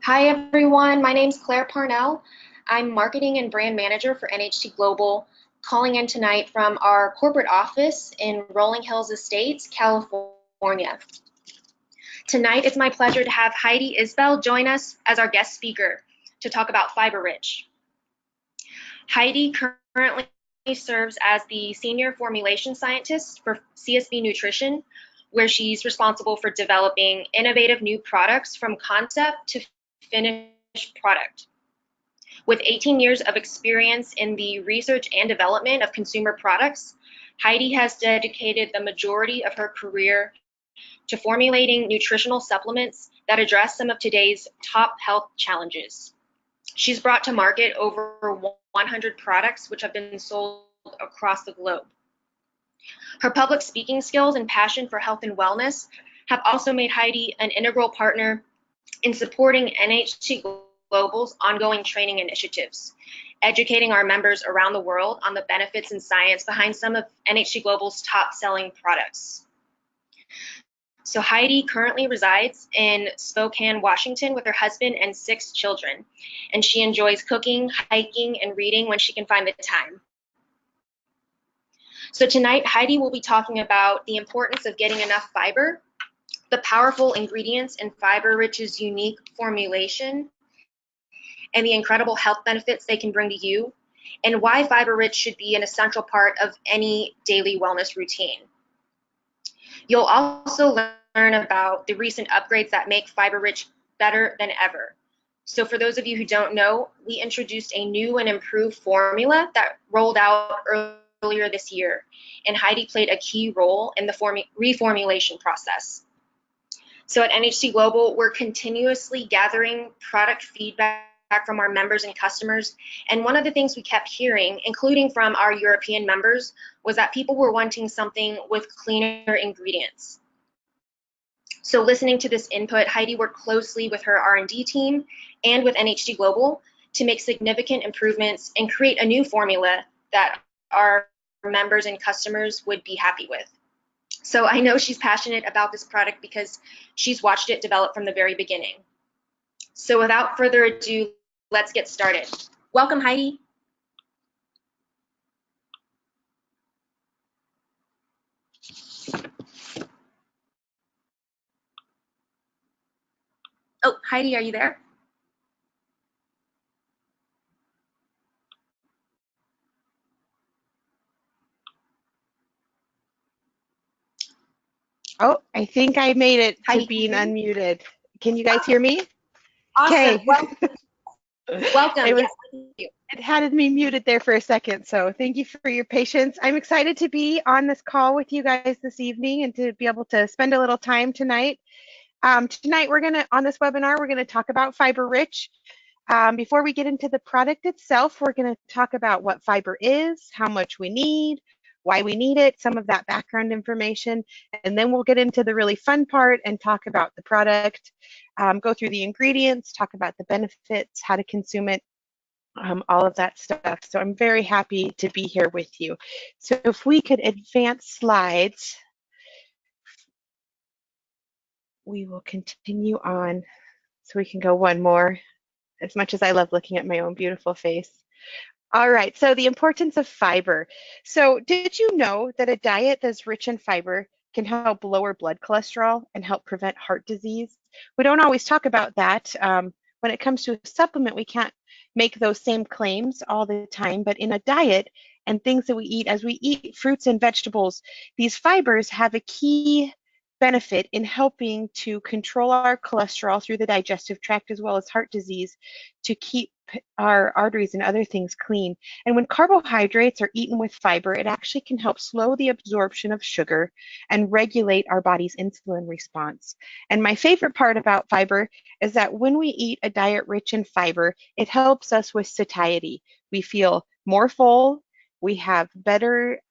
Hi everyone, my name's Claire Parnell. I'm Marketing and Brand Manager for NHT Global, calling in tonight from our corporate office in Rolling Hills Estates, California. Tonight it's my pleasure to have Heidi Isbell join us as our guest speaker to talk about FibeRich. Heidi currently serves as the Senior Formulation Scientist for CSB Nutrition, where she's responsible for developing innovative new products from concept to finished product. With 18 years of experience in the research and development of consumer products, Heidi has dedicated the majority of her career to formulating nutritional supplements that address some of today's top health challenges. She's brought to market over 100 products which have been sold across the globe. Her public speaking skills and passion for health and wellness have also made Heidi an integral partner in supporting NHT Global's ongoing training initiatives, educating our members around the world on the benefits and science behind some of NHT Global's top-selling products. So Heidi currently resides in Spokane, Washington with her husband and 6 children, and she enjoys cooking, hiking, and reading when she can find the time. So tonight, Heidi will be talking about the importance of getting enough fiber, the powerful ingredients in FibeRich's unique formulation, and the incredible health benefits they can bring to you, and why FibeRich should be an essential part of any daily wellness routine. You'll also learn about the recent upgrades that make FibeRich better than ever. So for those of you who don't know, we introduced a new and improved formula that rolled out earlier this year, and Heidi played a key role in the reformulation process. So at NHT Global, we're continuously gathering product feedback from our members and customers. And one of the things we kept hearing, including from our European members, was that people were wanting something with cleaner ingredients. So listening to this input, Heidi worked closely with her R&D team and with NHT Global to make significant improvements and create a new formula that our members and customers would be happy with. So I know she's passionate about this product because she's watched it develop from the very beginning. So without further ado, let's get started. Welcome, Heidi. Oh, Heidi, are you there? Oh, I think I made it to Heidi, being unmuted. Can you guys hear me? awesome. Okay. Welcome. It was, Yes, thank you. it had me muted there for a second, so thank you for your patience. I'm excited to be on this call with you guys this evening and to be able to spend a little time tonight. Tonight, on this webinar, we're gonna talk about FibeRich. Before we get into the product itself, we're gonna talk about what fiber is, how much we need, why we need it, some of that background information, and then we'll get into the really fun part and talk about the product, go through the ingredients, talk about the benefits, how to consume it, all of that stuff. So I'm very happy to be here with you. So if we could advance slides, we will continue on. So we can go one more, as much as I love looking at my own beautiful face. All right, so the importance of fiber. So did you know that a diet that's rich in fiber can help lower blood cholesterol and help prevent heart disease? We don't always talk about that. When it comes to a supplement, we can't make those same claims all the time, but in a diet and things that we eat, as we eat fruits and vegetables, these fibers have a key benefit in helping to control our cholesterol through the digestive tract as well as heart disease, to keep our arteries and other things clean. And when carbohydrates are eaten with fiber, it actually can help slow the absorption of sugar and regulate our body's insulin response. And my favorite part about fiber is that when we eat a diet rich in fiber, it helps us with satiety. We feel more full, we have better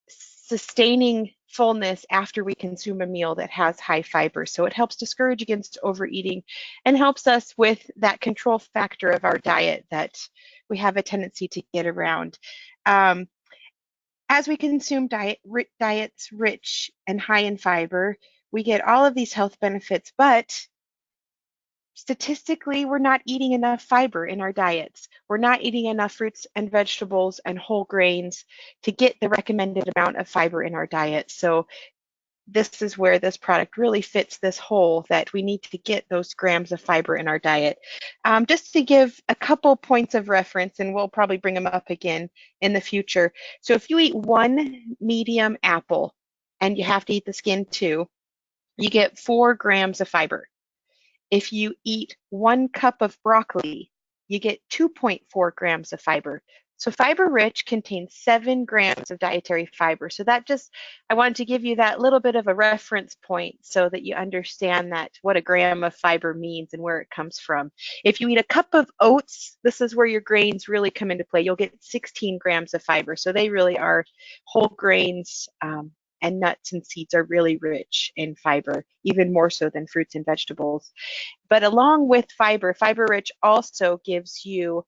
sustaining fullness after we consume a meal that has high fiber. So it helps discourage against overeating and helps us with that control factor of our diet that we have a tendency to get around. As we consume diets rich and high in fiber, we get all of these health benefits, but statistically, we're not eating enough fiber in our diets. We're not eating enough fruits and vegetables and whole grains to get the recommended amount of fiber in our diet. So this is where this product really fits this hole, that we need to get those grams of fiber in our diet. Just to give a couple points of reference, and we'll probably bring them up again in the future. So if you eat one medium apple, and you have to eat the skin too, you get 4 grams of fiber. If you eat 1 cup of broccoli, you get 2.4 grams of fiber. So FibeRich contains 7 grams of dietary fiber. So that just, I wanted to give you that little bit of a reference point so that you understand that what a gram of fiber means and where it comes from. If you eat a cup of oats, this is where your grains really come into play. You'll get 16 grams of fiber. So they really are whole grains, and nuts and seeds are really rich in fiber, even more so than fruits and vegetables. But along with fiber, FibeRich also gives you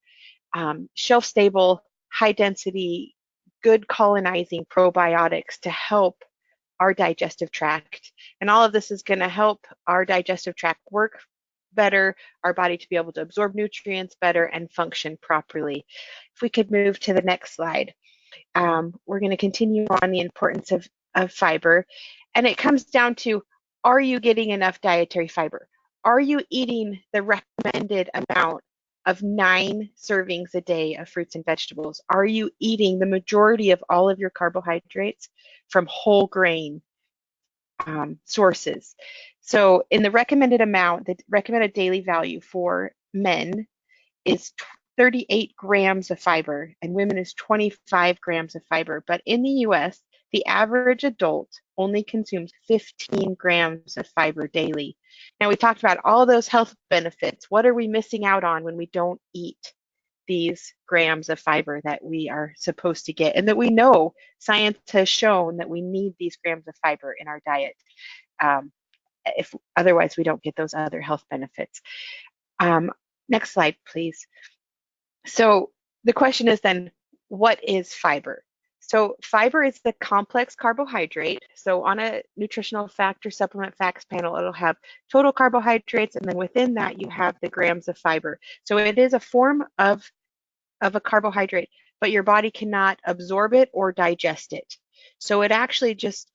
shelf-stable, high-density, good colonizing probiotics to help our digestive tract. And all of this is going to help our digestive tract work better, our body to be able to absorb nutrients better and function properly. If we could move to the next slide. We're going to continue on the importance of fiber. And it comes down to, are you getting enough dietary fiber? Are you eating the recommended amount of 9 servings a day of fruits and vegetables? Are you eating the majority of all of your carbohydrates from whole grain sources? So in the recommended amount, the recommended daily value for men is 38 grams of fiber, and women is 25 grams of fiber. But in the US, the average adult only consumes 15 grams of fiber daily. Now, we talked about all those health benefits. What are we missing out on when we don't eat these grams of fiber that we are supposed to get, and that we know science has shown that we need these grams of fiber in our diet? If otherwise, we don't get those other health benefits. Next slide, please. So the question is then, what is fiber? So fiber is the complex carbohydrate. So on a nutritional fact or supplement facts panel, it'll have total carbohydrates, and then within that you have the grams of fiber. So it is a form of a carbohydrate, but your body cannot absorb it or digest it. So it actually just,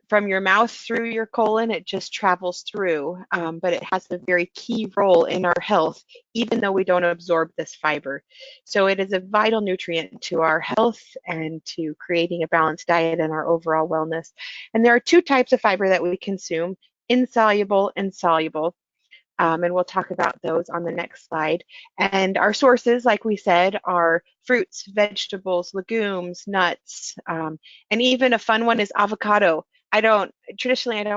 from your mouth through your colon, it just travels through, but it has a very key role in our health, even though we don't absorb this fiber. So it is a vital nutrient to our health and to creating a balanced diet and our overall wellness. And there are 2 types of fiber that we consume: insoluble and soluble. And we'll talk about those on the next slide. And our sources, like we said, are fruits, vegetables, legumes, nuts, and even a fun one is avocado. I don't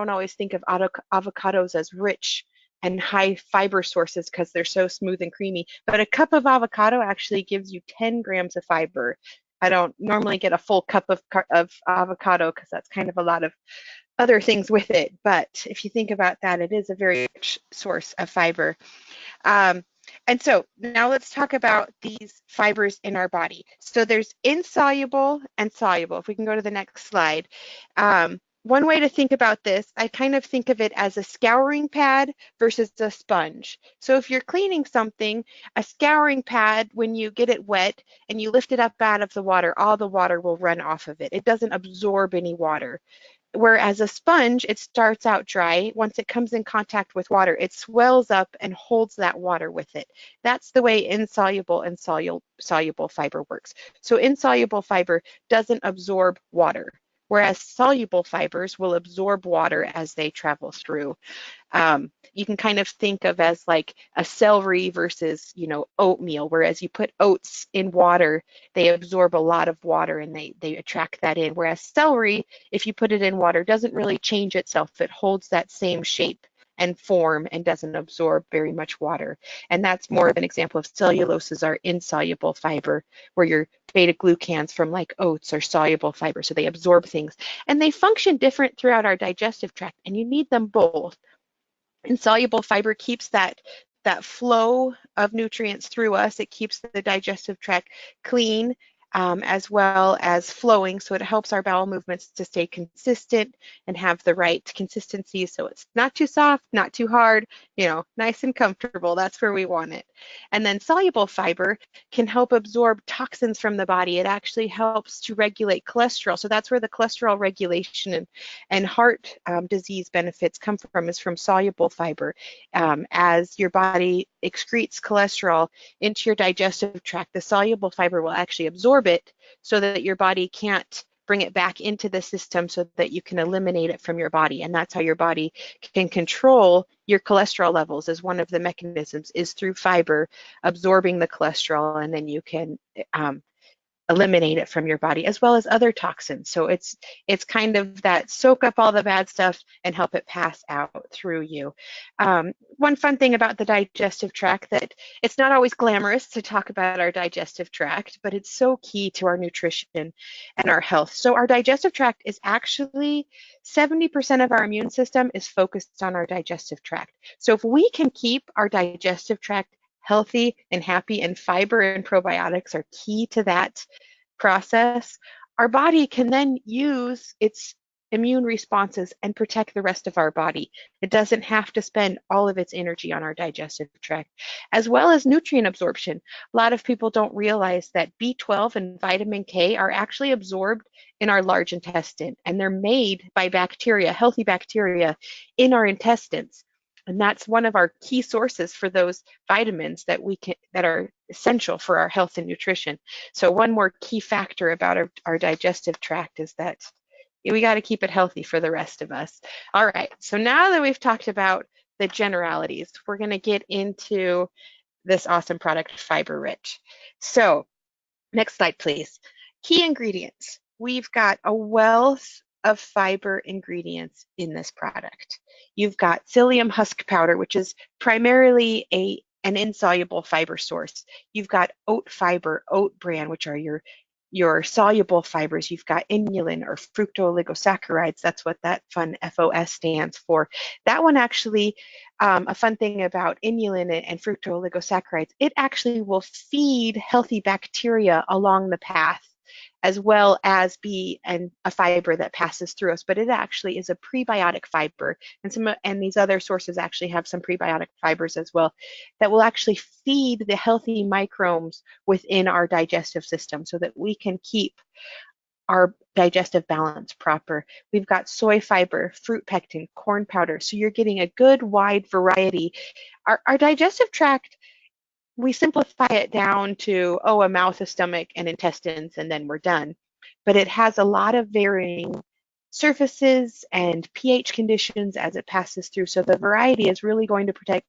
always think of avocados as rich and high fiber sources because they're so smooth and creamy, but a cup of avocado actually gives you 10 grams of fiber. I don't normally get a full cup of avocado because that's kind of a lot of other things with it. But if you think about that, it is a very rich source of fiber. Um, and so now let's talk about these fibers in our body. So there's insoluble and soluble. If we can go to the next slide. One way to think about this, I kind of think of it as a scouring pad versus a sponge. So if you're cleaning something, a scouring pad, when you get it wet and you lift it up out of the water, all the water will run off of it. It doesn't absorb any water. Whereas a sponge, it starts out dry. Once it comes in contact with water, it swells up and holds that water with it. That's the way insoluble and soluble fiber works. So insoluble fiber doesn't absorb water, whereas soluble fibers will absorb water as they travel through. You can kind of think of as like a celery versus, oatmeal, whereas you put oats in water, they absorb a lot of water and they attract that in. Whereas celery, if you put it in water, doesn't really change itself. It holds that same shape and form and doesn't absorb very much water. And that's more of an example of celluloses are insoluble fiber, where your beta glucans from like oats are soluble fiber. So they absorb things and they function different throughout our digestive tract, and you need them both. Insoluble fiber keeps that flow of nutrients through us. It keeps the digestive tract clean. as well as flowing. So it helps our bowel movements to stay consistent and have the right consistency. So it's not too soft, not too hard, nice and comfortable. That's where we want it. And then soluble fiber can help absorb toxins from the body. It actually helps to regulate cholesterol. So that's where the cholesterol regulation and heart disease benefits come from, is from soluble fiber. As your body excretes cholesterol into your digestive tract, the soluble fiber will actually absorb it so that your body can't bring it back into the system, so that you can eliminate it from your body. And that's how your body can control your cholesterol levels, as one of the mechanisms is through fiber absorbing the cholesterol, and then you can eliminate it from your body, as well as other toxins. So it's kind of that soak up all the bad stuff and help it pass out through you. One fun thing about the digestive tract, that it's not always glamorous to talk about our digestive tract, but it's so key to our nutrition and our health. So our digestive tract is actually 70% of our immune system is focused on our digestive tract. So if we can keep our digestive tract healthy and happy, and fiber and probiotics are key to that process, our body can then use its immune responses and protect the rest of our body. It doesn't have to spend all of its energy on our digestive tract, as well as nutrient absorption. A lot of people don't realize that B12 and vitamin K are actually absorbed in our large intestine, and they're made by bacteria, healthy bacteria in our intestines. And that's one of our key sources for those vitamins that are essential for our health and nutrition. So one more key factor about our digestive tract is that we got to keep it healthy for the rest of us. All right, so now that we've talked about the generalities, we're going to get into this awesome product, FibeRich. So next slide, please. Key ingredients. We've got a wealth of fiber ingredients in this product. You've got psyllium husk powder, which is primarily an insoluble fiber source. You've got oat fiber, oat bran, which are your soluble fibers. You've got inulin or fructooligosaccharides. That's what that fun FOS stands for. That one actually, a fun thing about inulin and fructooligosaccharides, it actually will feed healthy bacteria along the path, as well as be a fiber that passes through us. But it actually is a prebiotic fiber, and these other sources actually have some prebiotic fibers as well that will actually feed the healthy microbes within our digestive system, so that we can keep our digestive balance proper. We've got soy fiber, fruit pectin, corn powder, so you're getting a good wide variety. Our digestive tract, we simplify it down to, a mouth, a stomach, and intestines, and then we're done. But it has a lot of varying surfaces and pH conditions as it passes through. So the variety is really going to protect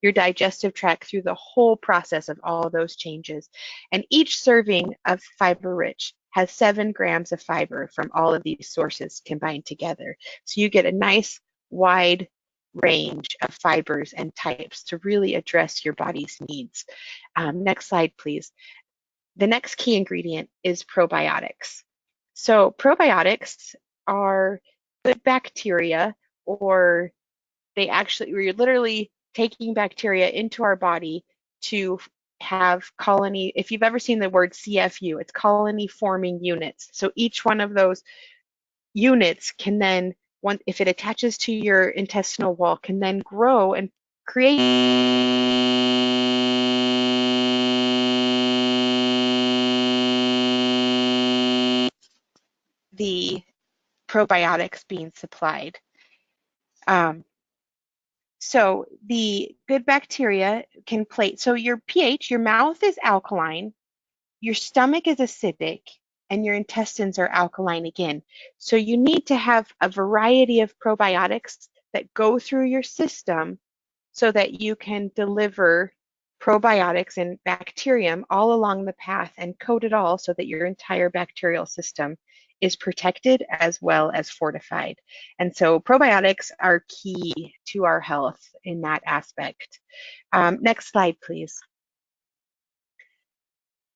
your digestive tract through the whole process of all of those changes. And each serving of FibeRich has 7 grams of fiber from all of these sources combined together. So you get a nice wide range of fibers and types to really address your body's needs. Next slide, please. The next key ingredient is probiotics. So probiotics are good bacteria, or we're literally taking bacteria into our body to have colony. If you've ever seen the word CFU, it's colony forming units. So each one of those units can then, if it attaches to your intestinal wall, can then grow and create the probiotics being supplied. So the good bacteria can plate. So your pH, your mouth is alkaline, your stomach is acidic, and your intestines are alkaline again. So you need to have a variety of probiotics that go through your system so that you can deliver probiotics and bacterium all along the path and coat it all so that your entire bacterial system is protected as well as fortified. And so probiotics are key to our health in that aspect. Next slide, please.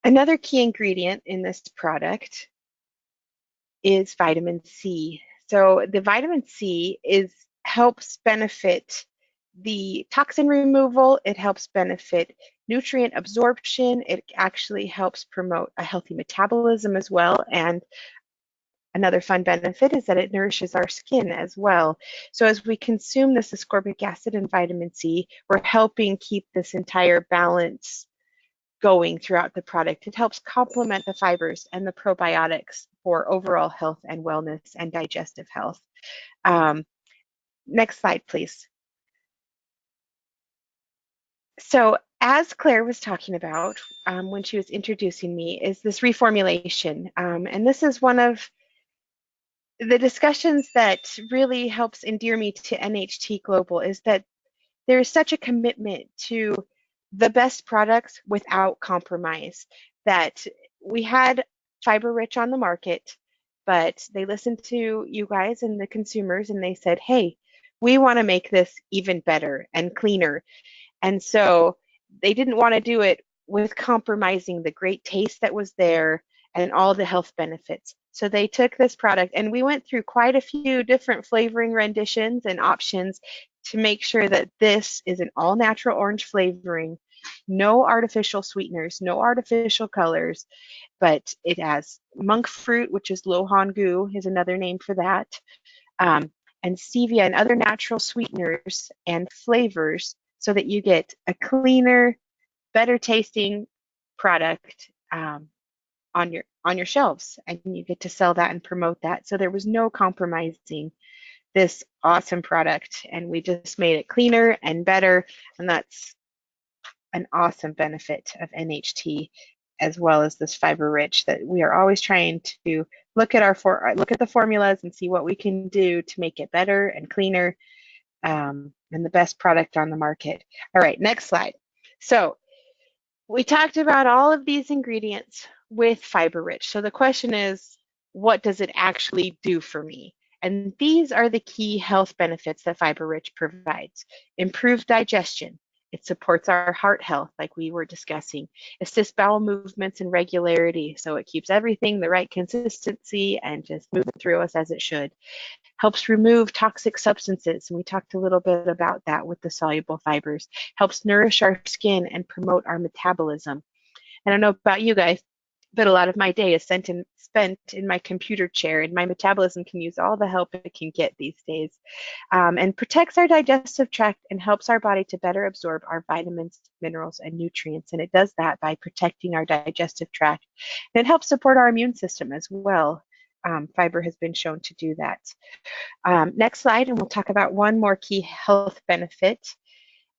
Another key ingredient in this product is vitamin C. So the vitamin C helps benefit the toxin removal. It helps benefit nutrient absorption. It actually helps promote a healthy metabolism as well. And another fun benefit is that it nourishes our skin as well. So as we consume this ascorbic acid and vitamin C, we're helping keep this entire balance going throughout the product. It helps complement the fibers and the probiotics for overall health and wellness and digestive health. Um, Next slide, please. So as Claire was talking about when she was introducing me is this reformulation. And this is one of the discussions that really helps endear me to NHT Global is that there is such a commitment to the best products without compromise, that we had FibeRich on the market, but they listened to you guys and the consumers and they said, hey, we want to make this even better and cleaner. And so they didn't want to do it with compromising the great taste that was there and all the health benefits. So they took this product, and we went through quite a few different flavoring renditions and options to make sure that this is an all natural orange flavoring, no artificial sweeteners, no artificial colors, but it has monk fruit, which is lohan gu, is another name for that, um, and stevia and other natural sweeteners and flavors so that you get a cleaner, better tasting product on your shelves, and you get to sell that and promote that. So there was no compromising this awesome product, and we just made it cleaner and better, and that's an awesome benefit of NHT, as well as this FibeRich, that we are always trying to look at the formulas and see what we can do to make it better and cleaner, and the best product on the market. All right, next slide. So we talked about all of these ingredients with FibeRich. So the question is, what does it actually do for me? And these are the key health benefits that FibeRich provides. Improved digestion. It supports our heart health, like we were discussing. Assists bowel movements and regularity, so it keeps everything the right consistency and just moving through us as it should. Helps remove toxic substances, and we talked a little bit about that with the soluble fibers. Helps nourish our skin and promote our metabolism. I don't know about you guys, but a lot of my day is spent in my computer chair, and my metabolism can use all the help it can get these days. And protects our digestive tract and helps our body to better absorb our vitamins, minerals, and nutrients. And it does that by protecting our digestive tract. And it helps support our immune system as well. Fiber has been shown to do that. Next slide, and we'll talk about one more key health benefit.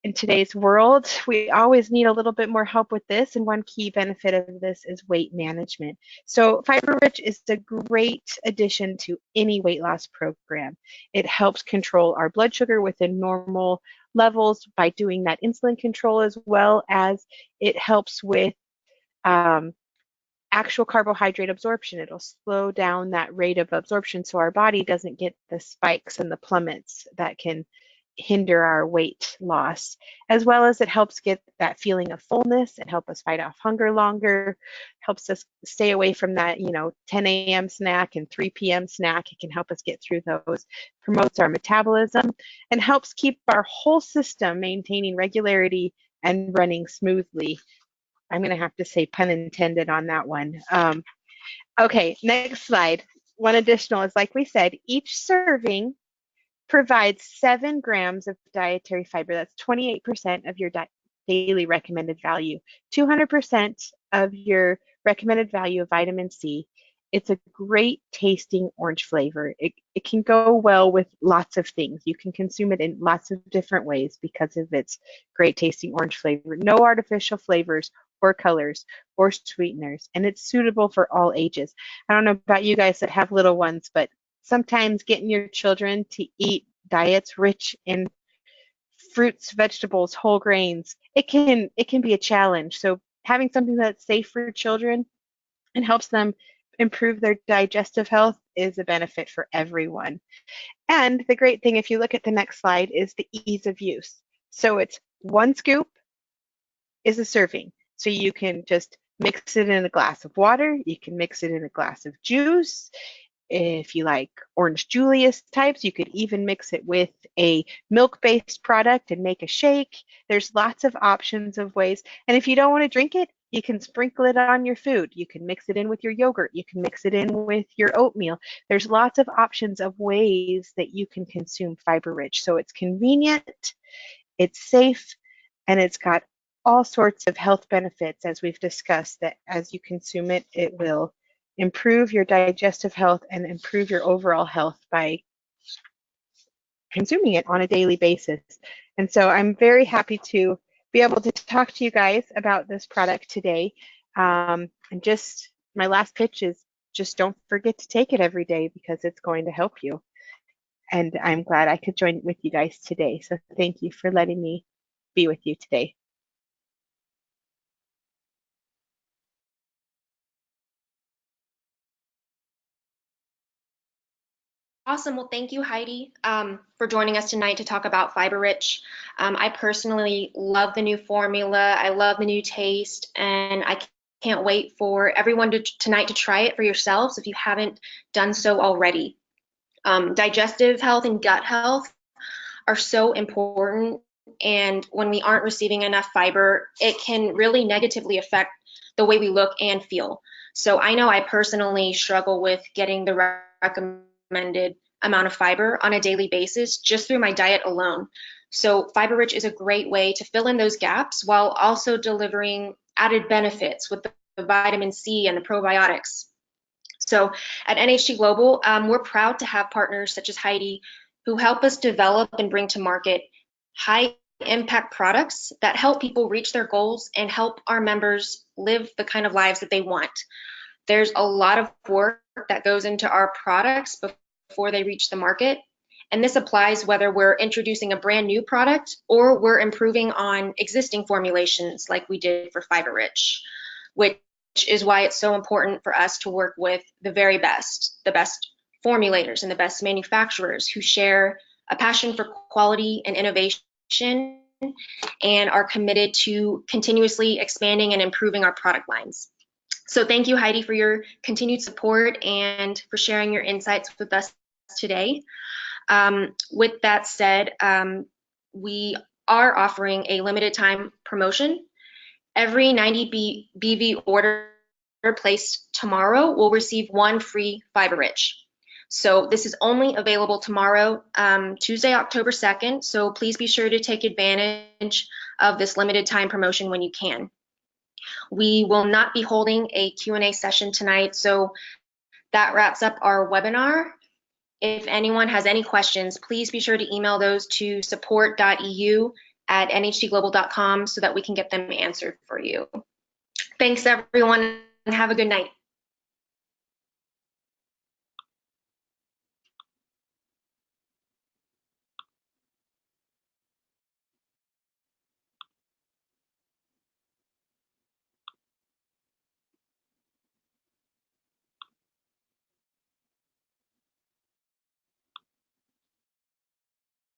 In today's world, we always need a little bit more help with this, and one key benefit of this is weight management. So FibeRich is a great addition to any weight loss program. It helps control our blood sugar within normal levels by doing that insulin control, as well as it helps with actual carbohydrate absorption. It'll slow down that rate of absorption so our body doesn't get the spikes and the plummets that can hinder our weight loss, as well as it helps get that feeling of fullness and help us fight off hunger longer, helps us stay away from that 10 a.m. snack and 3 p.m. snack. It can help us get through those, promotes our metabolism, and helps keep our whole system maintaining regularity and running smoothly. I'm going to have to say pun intended on that one. Okay, next slide. One additional is, like we said, each serving provides 7 grams of dietary fiber. That's 28% of your daily recommended value, 200% of your recommended value of vitamin C. It's a great tasting orange flavor. It can go well with lots of things. You can consume it in lots of different ways because of its great tasting orange flavor. No artificial flavors or colors or sweeteners, and it's suitable for all ages. I don't know about you guys that have little ones, but sometimes getting your children to eat diets rich in fruits, vegetables, whole grains, it can be a challenge. So having something that's safe for children and helps them improve their digestive health is a benefit for everyone. And the great thing, if you look at the next slide, is the ease of use. So it's 1 scoop is a serving. So you can just mix it in a glass of water, you can mix it in a glass of juice, If you like Orange Julius types, you could even mix it with a milk-based product and make a shake. There's lots of options of ways. And if you don't want to drink it, you can sprinkle it on your food. You can mix it in with your yogurt. You can mix it in with your oatmeal. There's lots of options of ways that you can consume FibeRich. So it's convenient, it's safe, and it's got all sorts of health benefits, as we've discussed, that as you consume it, it will improve your digestive health and improve your overall health by consuming it on a daily basis. And so I'm very happy to be able to talk to you guys about this product today. And just my last pitch is just don't forget to take it every day because it's going to help you. And I'm glad I could join with you guys today. So thank you for letting me be with you today. Awesome. Well, thank you, Heidi, for joining us tonight to talk about FibeRich. I personally love the new formula. I love the new taste, and I can't wait for everyone tonight to try it for yourselves if you haven't done so already. Digestive health and gut health are so important, and when we aren't receiving enough fiber, it can really negatively affect the way we look and feel. So I know I personally struggle with getting the recommended amount of fiber on a daily basis just through my diet alone. So FibeRich is a great way to fill in those gaps while also delivering added benefits with the vitamin C and the probiotics. So at NHT Global, we're proud to have partners such as Heidi who help us develop and bring to market high impact products that help people reach their goals and help our members live the kind of lives that they want. There's a lot of work that goes into our products before they reach the market. And this applies whether we're introducing a brand new product or we're improving on existing formulations like we did for FibeRich, which is why it's so important for us to work with the very best, the best formulators and the best manufacturers who share a passion for quality and innovation and are committed to continuously expanding and improving our product lines. So thank you, Heidi, for your continued support and for sharing your insights with us today. With that said, we are offering a limited time promotion. Every 90 BV order placed tomorrow will receive one free FibeRich. So this is only available tomorrow, Tuesday, October 2nd. So please be sure to take advantage of this limited time promotion when you can. We will not be holding a Q&A session tonight, so that wraps up our webinar. If anyone has any questions, please be sure to email those to support.eu@nhtglobal.com so that we can get them answered for you. Thanks, everyone, and have a good night.